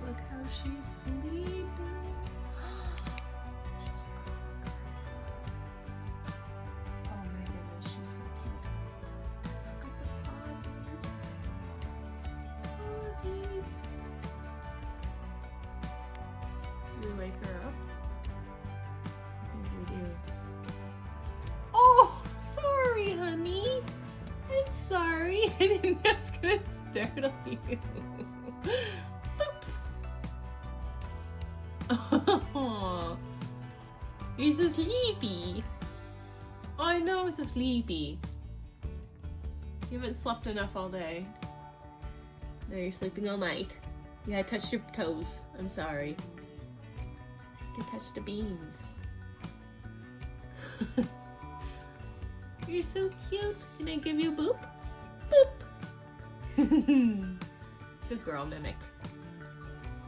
Look how she's sleeping. Oh my goodness, she's so cute. Look at the posies. Posies. Do we wake her up? I think we do. Oh, sorry, honey. I'm sorry. I didn't know I was gonna startle you. Oops. Oh, you're so sleepy. Oh, I know I'm so sleepy. You haven't slept enough all day. Now you're sleeping all night. Yeah, I touched your toes. I'm sorry. I touched the beans. You're so cute. Can I give you a boop? Boop. Good girl, Mimic.